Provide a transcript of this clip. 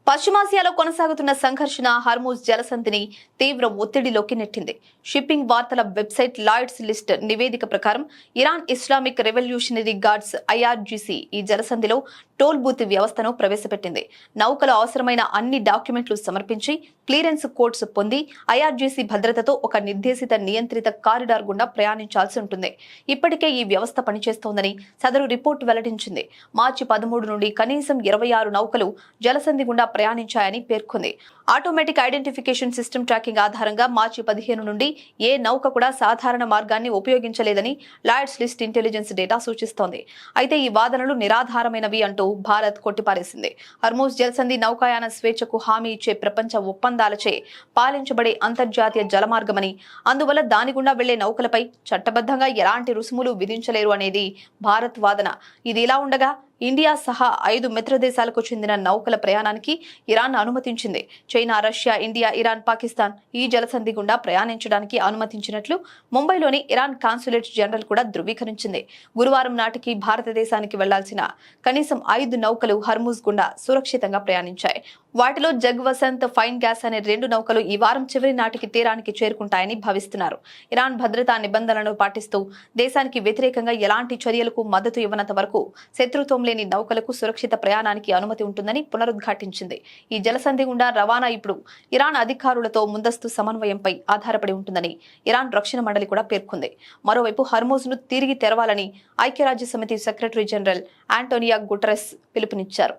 పశ్చిమాసియాలో కొనసాగుతున్న సంఘర్షణ హార్మూజ్ జలసంధిని తీవ్ర ఒత్తిడిలోకి నెట్టింది. షిప్పింగ్ వార్తల వెబ్సైట్ లాయిడ్స్ లిస్ట్ నివేదిక ప్రకారం Iran Islamic revolutionary guards IRGC ఈ జలసంధిలో టోల్ బూత్ వ్యవస్థను ప్రవేశపెట్టింది. నౌకలు అవసరమైన అన్ని డాక్యుమెంట్లు సమర్పించి క్లియరెన్స్ కోడ్స్ పొంది ఐఆర్జీసీ భద్రతతో ఒక నిర్దేశిత నియంత్రిత కారిడార్ గుండా ప్రయాణించాల్సి ఉంటుంది. ఇప్పటికే ఈ వ్యవస్థ పనిచేస్తోందని సదరు రిపోర్టు వెల్లడించింది. మార్చి 13 నుండి కనీసం 26 నౌకలు జలసంధి గుండా ప్రయాణించాయని పేర్కొంది. ఆటోమేటిక్ ఐడెంటిఫికేషన్ సిస్టమ్ ట్రాకింగ్ ఆధారంగా మార్చి 15 నుండి ఏ నౌక కూడా సాధారణ మార్గాన్ని ఉపయోగించలేదని లాయిడ్స్ లిస్ట్ ఇంటెలిజెన్స్ డేటా సూచిస్తోంది. అయితే ఈ వాదనలు నిరాధారమైనవి అంటూ భారత్ కొట్టిపారేసింది. హర్మూజ్ జలసంధి నౌకాయాన స్వేచ్ఛకు హామీ ఇచ్చే ప్రపంచ ఒప్పందాలచే పాలించబడే అంతర్జాతీయ జలమార్గమని, అందువల్ల దాని గుండా వెళ్లే నౌకలపై చట్టబద్ధంగా ఎలాంటి రుసుములు విధించలేరు అనేది భారత్ వాదన. ఇది ఇలా ఉండగా ఇండియా సహా 5 మిత్ర దేశాలకు చెందిన నౌకల ప్రయాణానికి ఇరాన్ అనుమతించింది. China, Russia, India, Iran, Pakistan ఈ జలసంధి గుండా ప్రయాణించడానికి అనుమతించినట్లు ముంబైలోని ఇరాన్ కాన్సులేట్ జనరల్ కూడా ధృవీకరించింది. గురువారం నాటికి భారతదేశానికి వెళ్లాల్సిన కనీసం 5 నౌకలు హర్మూజ్ గుండా సురక్షితంగా ప్రయాణించాయి. వాటిలో జగ్ వసంత్, ఫైన్ గ్యాస్ అనే 2 నౌకలు ఈ వారం చివరి నాటికి తీరానికి చేరుకుంటాయని భావిస్తున్నారు. ఇరాన్ భద్రతా నిబంధనలను పాటిస్తూ దేశానికి వ్యతిరేకంగా ఎలాంటి చర్యలకు మద్దతు ఇవ్వనంత వరకు శత్రుత్వం లేని నౌకలకు సురక్షిత ప్రయాణానికి అనుమతి ఉంటుందని పునరుద్ఘాటించింది. ఈ జలసంధి గుండా రవాణా ఇప్పుడు ఇరాన్ అధికారులతో ముందస్తు సమన్వయంపై ఆధారపడి ఉంటుందని ఇరాన్ రక్షణ మండలి కూడా పేర్కొంది. మరోవైపు హర్మూజ్ ను తిరిగి తెరవాలని ఐక్యరాజ్య సమితి సెక్రటరీ జనరల్ ఆంటోనియో గుటెరస్ పిలుపునిచ్చారు.